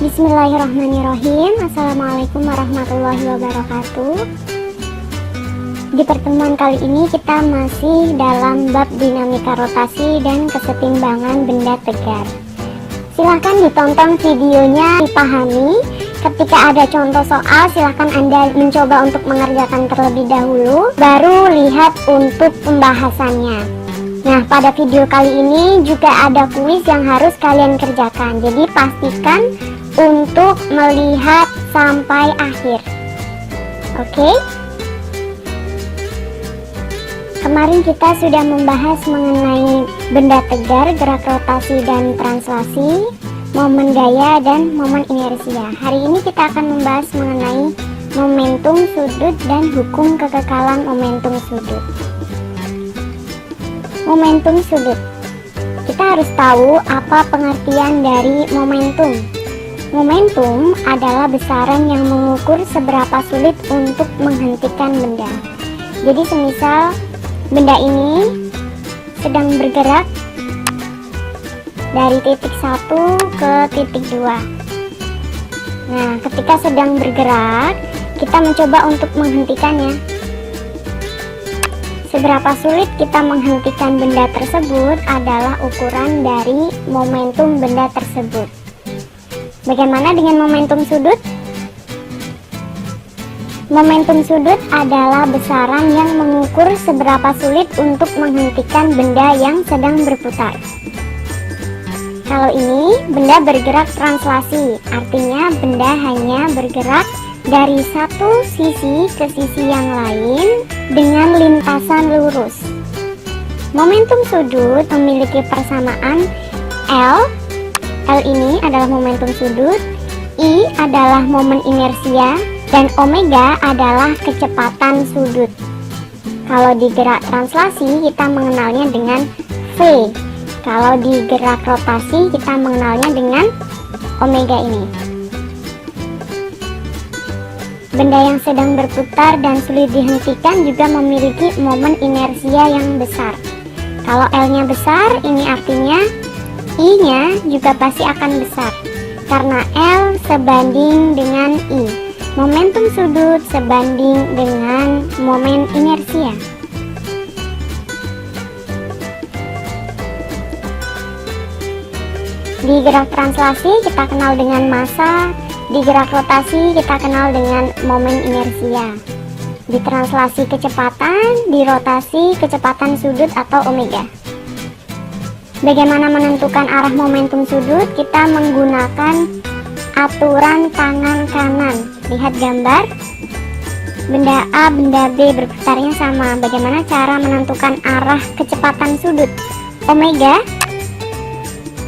Bismillahirrahmanirrahim. Assalamualaikum warahmatullahi wabarakatuh. Di pertemuan kali ini kita masih dalam bab dinamika rotasi dan kesetimbangan benda tegar. Silahkan ditonton videonya, dipahami. Ketika ada contoh soal, silahkan Anda mencoba untuk mengerjakan terlebih dahulu, baru lihat untuk pembahasannya. Nah, pada video kali ini juga ada kuis yang harus kalian kerjakan. Jadi pastikan untuk melihat sampai akhir. Oke? Kemarin kita sudah membahas mengenai benda tegar, gerak rotasi dan translasi, momen gaya dan momen inersia. Hari ini kita akan membahas mengenai momentum sudut dan hukum kekekalan momentum sudut. Momentum sudut. Kita harus tahu apa pengertian dari momentum. Momentum adalah besaran yang mengukur seberapa sulit untuk menghentikan benda. Jadi semisal benda ini sedang bergerak dari titik 1 ke titik 2. Nah, ketika sedang bergerak, kita mencoba untuk menghentikannya. Seberapa sulit kita menghentikan benda tersebut adalah ukuran dari momentum benda tersebut. Bagaimana dengan momentum sudut? Momentum sudut adalah besaran yang mengukur seberapa sulit untuk menghentikan benda yang sedang berputar. Kalau ini benda bergerak translasi, artinya benda hanya bergerak dari satu sisi ke sisi yang lain dengan lintasan lurus. Momentum sudut memiliki persamaan L. L ini adalah momentum sudut, I adalah momen inersia, dan omega adalah kecepatan sudut. Kalau di gerak translasi kita mengenalnya dengan V. Kalau di gerak rotasi kita mengenalnya dengan omega ini. Benda yang sedang berputar dan sulit dihentikan juga memiliki momen inersia yang besar. Kalau L-nya besar, ini artinya I-nya juga pasti akan besar, karena L sebanding dengan I. Momentum sudut sebanding dengan momen inersia. Di gerak translasi kita kenal dengan massa. Di gerak rotasi kita kenal dengan momen inersia. Di translasi kecepatan, di rotasi kecepatan sudut atau omega. Bagaimana menentukan arah momentum sudut? Kita menggunakan aturan tangan kanan. Lihat gambar. Benda A, benda B berputarnya sama. Bagaimana cara menentukan arah kecepatan sudut? Omega.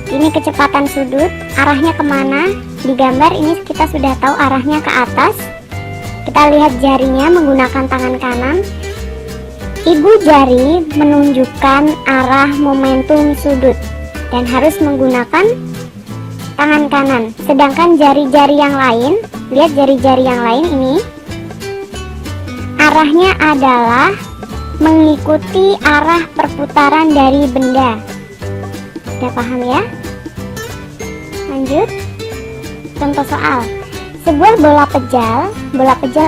Ini kecepatan sudut, arahnya kemana? Di gambar ini kita sudah tahu arahnya ke atas. Kita lihat jarinya menggunakan tangan kanan. Ibu jari menunjukkan arah momentum sudut dan harus menggunakan tangan kanan. Sedangkan jari-jari yang lain, lihat jari-jari yang lain ini, arahnya adalah mengikuti arah perputaran dari benda. Sudah paham ya? Lanjut. Contoh soal. Sebuah bola pejal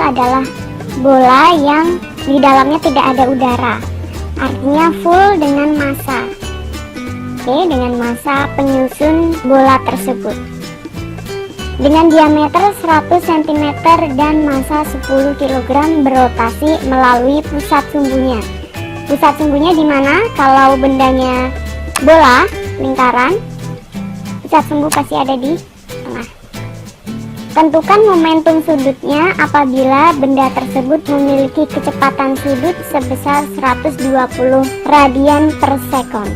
adalah bola yang di dalamnya tidak ada udara. Artinya full dengan massa. Oke, dengan massa penyusun bola tersebut. Dengan diameter 100 cm dan massa 10 kg berotasi melalui pusat sumbunya. Pusat sumbunya di mana? Kalau bendanya bola, lingkaran, pusat sumbu pasti ada di tengah. Tentukan momentum sudutnya apabila benda tersebut memiliki kecepatan sudut sebesar 120 radian per sekon.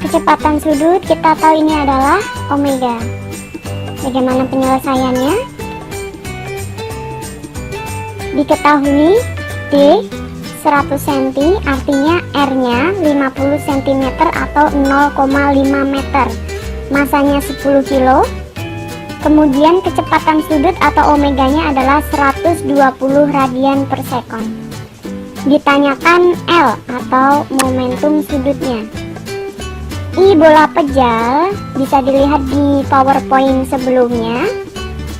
Kecepatan sudut kita tahu ini adalah omega. Bagaimana penyelesaiannya? Diketahui D 100 cm, artinya R-nya 50 cm atau 0,5 meter. Masanya 10 kilo. Kemudian kecepatan sudut atau omeganya adalah 120 radian per sekon. Ditanyakan L atau momentum sudutnya. I bola pejal bisa dilihat di PowerPoint sebelumnya.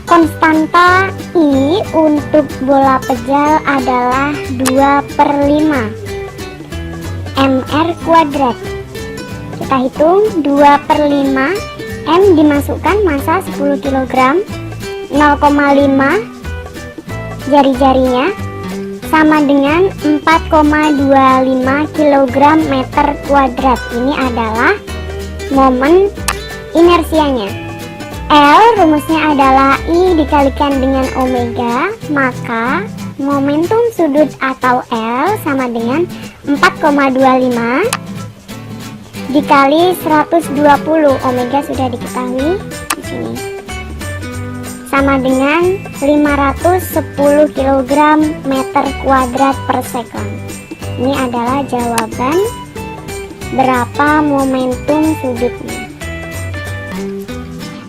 Konstanta I untuk bola pejal adalah 2/5 mr kuadrat. Kita hitung 2/5 M dimasukkan massa 10 kg, 0,5 jari-jarinya sama dengan 4,25 kg meter kuadrat. Ini adalah momen inersianya. L rumusnya adalah I dikalikan dengan omega, maka momentum sudut atau L sama dengan 4,25 dikali 120. Omega sudah diketahui di sini. Sama dengan 510 kg meter kuadrat per sekon. Ini adalah jawaban berapa momentum sudutnya.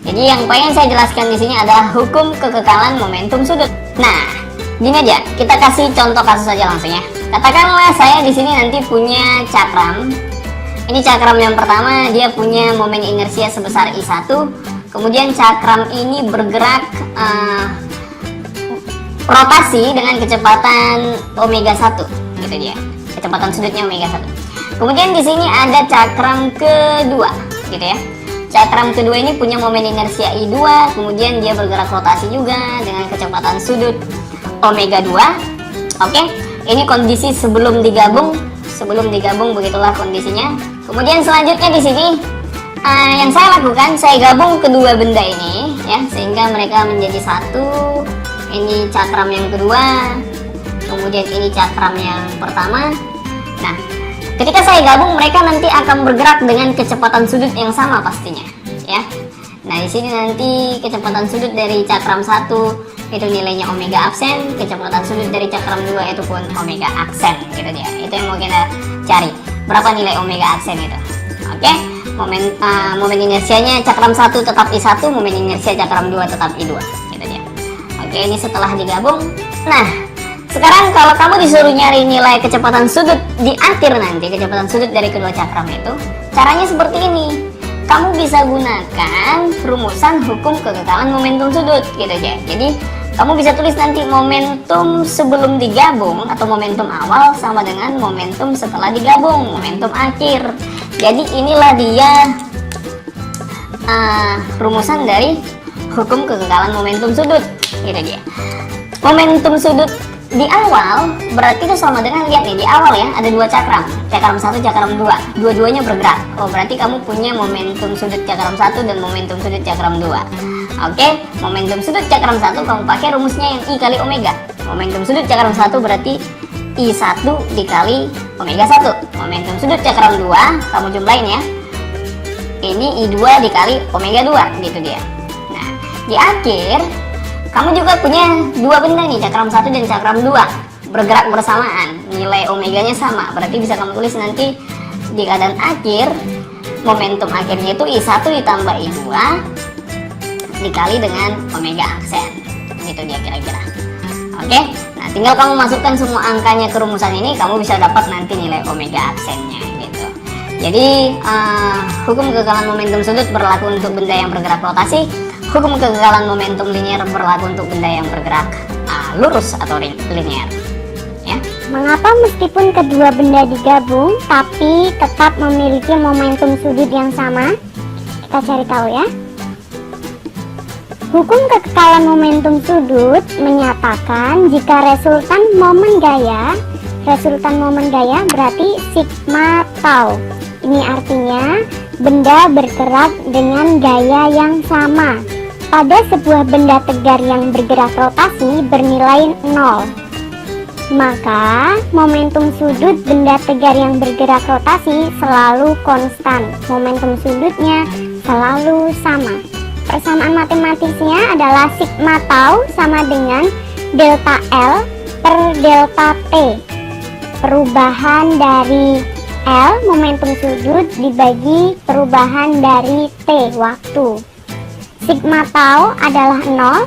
Jadi yang pengen saya jelaskan di sini adalah hukum kekekalan momentum sudut. Nah, gini aja, kita kasih contoh kasus aja langsung ya. Katakanlah saya di sini nanti punya cakram. Ini cakram yang pertama, dia punya momen inersia sebesar I1. Kemudian cakram ini bergerak rotasi dengan kecepatan omega 1, gitu dia. Kecepatan sudutnya omega 1. Kemudian di sini ada cakram kedua, gitu ya. Cakram kedua ini punya momen inersia I2, kemudian dia bergerak rotasi juga dengan kecepatan sudut omega 2. Oke, ini kondisi sebelum digabung. Sebelum digabung begitulah kondisinya. Kemudian selanjutnya di sini yang saya lakukan, saya gabung kedua benda ini ya, sehingga mereka menjadi satu. Ini cakram yang kedua, kemudian ini cakram yang pertama. Nah, ketika saya gabung, mereka nanti akan bergerak dengan kecepatan sudut yang sama pastinya, ya. Nah, di sini nanti kecepatan sudut dari cakram 1 itu nilainya omega absen, kecepatan sudut dari cakram 2 itu pun omega aksen, gitu dia. Itu yang mau kita cari. Berapa nilai omega aksen itu? Oke, momen inersianya cakram 1 tetap I1, momen inersia cakram 2 tetap I2, gitu dia. Oke, ini setelah digabung. Nah, sekarang kalau kamu disuruh nyari nilai kecepatan sudut di akhir nanti, kecepatan sudut dari kedua cakram itu, caranya seperti ini. Kamu bisa gunakan rumusan hukum kekekalan momentum sudut, gitu aja. Jadi, kamu bisa tulis nanti momentum sebelum digabung atau momentum awal sama dengan momentum setelah digabung, momentum akhir. Jadi, inilah dia rumusan dari hukum kekekalan momentum sudut, gitu aja. Momentum sudut di awal berarti itu sama dengan, lihat nih, di awal ya ada dua cakram 1, cakram 2, dua-duanya bergerak. Oh, berarti kamu punya momentum sudut cakram 1 dan momentum sudut cakram 2. Oke, momentum sudut cakram 1 kamu pakai rumusnya yang I kali omega. Momentum sudut cakram 1 berarti I1 dikali omega 1. Momentum sudut cakram 2 kamu jumlahin ya, ini I2 dikali omega 2, gitu dia. Nah, di akhir kamu juga punya dua benda nih, cakram 1 dan cakram 2 bergerak bersamaan, nilai omeganya sama. Berarti bisa kamu tulis nanti di keadaan akhir, momentum akhirnya itu I1 ditambah I2 dikali dengan omega aksen, gitu dia kira-kira. Oke, nah tinggal kamu masukkan semua angkanya ke rumusan ini, kamu bisa dapat nanti nilai omega aksennya, gitu. Jadi hukum kekekalan momentum sudut berlaku untuk benda yang bergerak rotasi. Hukum kekekalan momentum linear berlaku untuk benda yang bergerak lurus atau linear. Ya. Mengapa meskipun kedua benda digabung tapi tetap memiliki momentum sudut yang sama? Kita cari tahu ya. Hukum kekekalan momentum sudut menyatakan jika resultan momen gaya berarti sigma tau. Ini artinya benda bergerak dengan gaya yang sama. Pada sebuah benda tegar yang bergerak rotasi bernilai 0, maka momentum sudut benda tegar yang bergerak rotasi selalu konstan. Momentum sudutnya selalu sama. Persamaan matematisnya adalah sigma tau sama dengan delta L per delta T. Perubahan dari L, momentum sudut, dibagi perubahan dari T, waktu. Sigma tau adalah 0,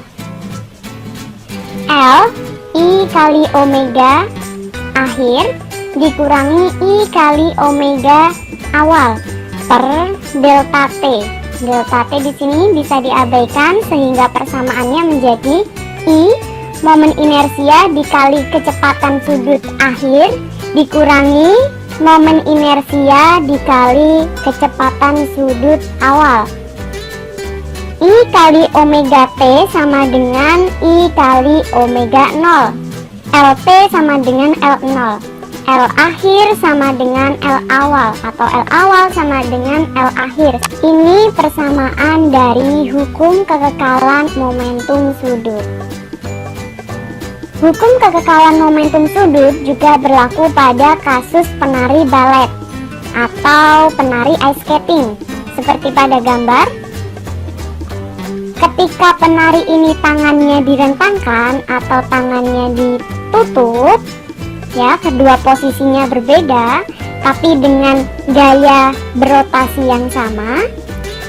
L I kali omega akhir dikurangi I kali omega awal per delta T. Delta T di sini bisa diabaikan sehingga persamaannya menjadi I momen inersia dikali kecepatan sudut akhir dikurangi momen inersia dikali kecepatan sudut awal. I kali omega T sama dengan I kali omega 0. LT sama dengan L0. L akhir sama dengan L awal atau L awal sama dengan L akhir. Ini persamaan dari hukum kekekalan momentum sudut. Hukum kekekalan momentum sudut juga berlaku pada kasus penari balet atau penari ice skating. Seperti pada gambar, ketika penari ini tangannya direntangkan atau tangannya ditutup, ya, kedua posisinya berbeda tapi dengan gaya berotasi yang sama,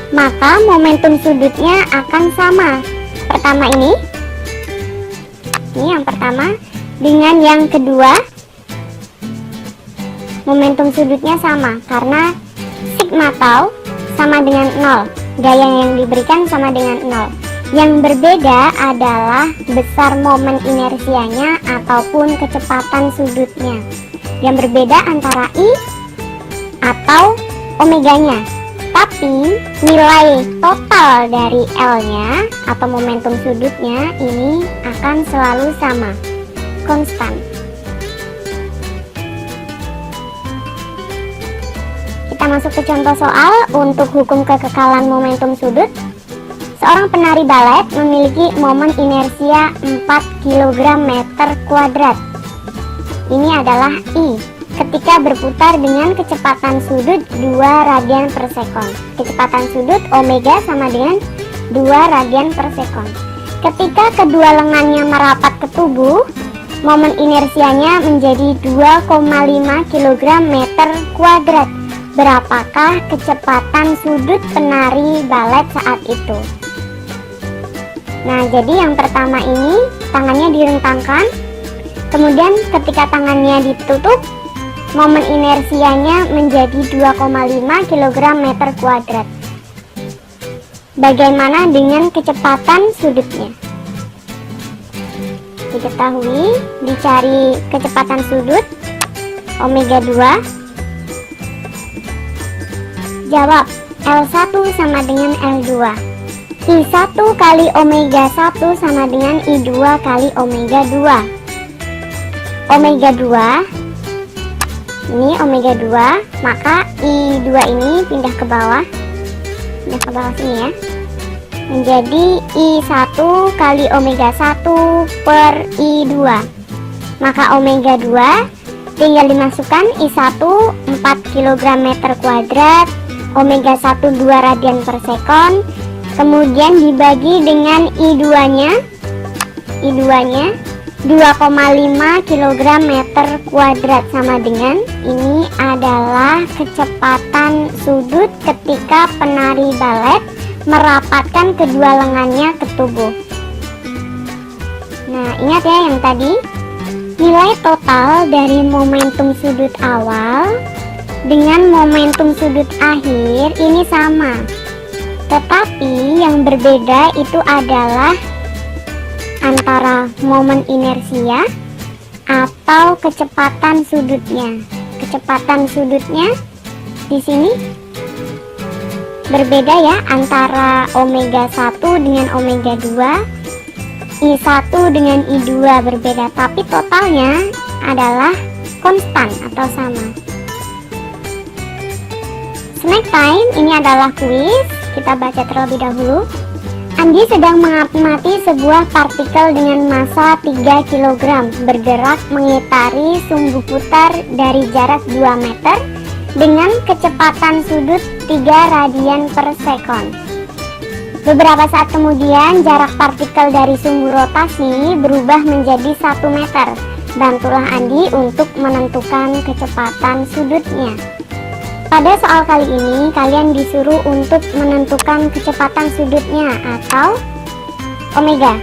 maka momentum sudutnya akan sama. Pertama ini yang pertama dengan yang kedua, momentum sudutnya sama karena sigma tau sama dengan 0, gaya yang diberikan sama dengan 0. Yang berbeda adalah besar momen inersianya ataupun kecepatan sudutnya. Yang berbeda antara I atau omeganya. Tapi nilai total dari L-nya atau momentum sudutnya ini akan selalu sama, konstan. Kita masuk ke contoh soal untuk hukum kekekalan momentum sudut. Seorang penari balet memiliki momen inersia 4 kg meter kuadrat. Ini adalah I ketika berputar dengan kecepatan sudut 2 radian per sekon. Kecepatan sudut omega sama dengan 2 radian per sekon. Ketika kedua lengannya merapat ke tubuh, momen inersianya menjadi 2,5 kg meter kuadrat. Berapakah kecepatan sudut penari balet saat itu? Nah, jadi yang pertama ini tangannya direntangkan, kemudian ketika tangannya ditutup, momen inersianya menjadi 2,5 kg meter kuadrat. Bagaimana dengan kecepatan sudutnya? Diketahui, dicari kecepatan sudut omega 2. Jawab, L1 sama dengan L2. I1 kali omega 1 sama dengan I2 kali omega 2. Omega 2, ini omega 2, maka I2 ini pindah ke bawah sini ya, menjadi I1 kali omega 1 per I2. Maka omega 2 tinggal dimasukkan, I1 4 kg meter kuadrat, omega 1 2 radian per sekon, kemudian dibagi dengan I2-nya 2,5 kg meter kuadrat sama dengan, ini adalah kecepatan sudut ketika penari balet merapatkan kedua lengannya ke tubuh. Nah, ingat ya yang tadi, nilai total dari momentum sudut awal dengan momentum sudut akhir ini sama, tetapi yang berbeda itu adalah antara momen inersia atau kecepatan sudutnya. Kecepatan sudutnya di sini berbeda ya, antara omega 1 dengan omega 2, I1 dengan I2 berbeda, tapi totalnya adalah konstan atau sama. Snack time, ini adalah kuis. Kita baca terlebih dahulu. Andi sedang mengamati sebuah partikel dengan massa 3 kg bergerak mengitari sumbu putar dari jarak 2 meter dengan kecepatan sudut 3 radian per sekon. Beberapa saat kemudian jarak partikel dari sumbu rotasi berubah menjadi 1 meter. Bantulah Andi untuk menentukan kecepatan sudutnya. Pada soal kali ini, kalian disuruh untuk menentukan kecepatan sudutnya atau omega.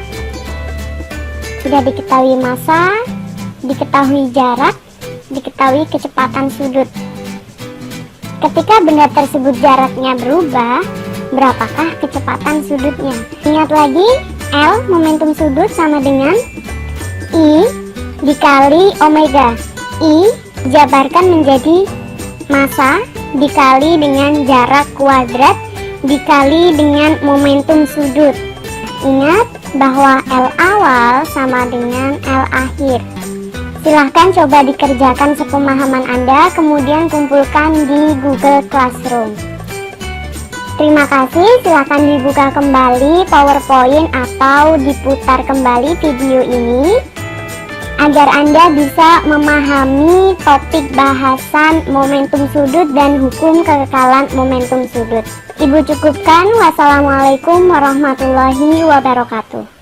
Sudah diketahui massa, diketahui jarak, diketahui kecepatan sudut. Ketika benda tersebut jaraknya berubah, berapakah kecepatan sudutnya? Ingat lagi, L momentum sudut sama dengan I dikali omega. I dijabarkan menjadi massa dikali dengan jarak kuadrat dikali dengan momentum sudut. Ingat bahwa L awal sama dengan L akhir. Silahkan coba dikerjakan sepemahaman Anda, kemudian kumpulkan di Google Classroom. Terima kasih, silahkan dibuka kembali PowerPoint atau diputar kembali video ini agar Anda bisa memahami topik bahasan momentum sudut dan hukum kekekalan momentum sudut. Ibu cukupkan. Wassalamualaikum warahmatullahi wabarakatuh.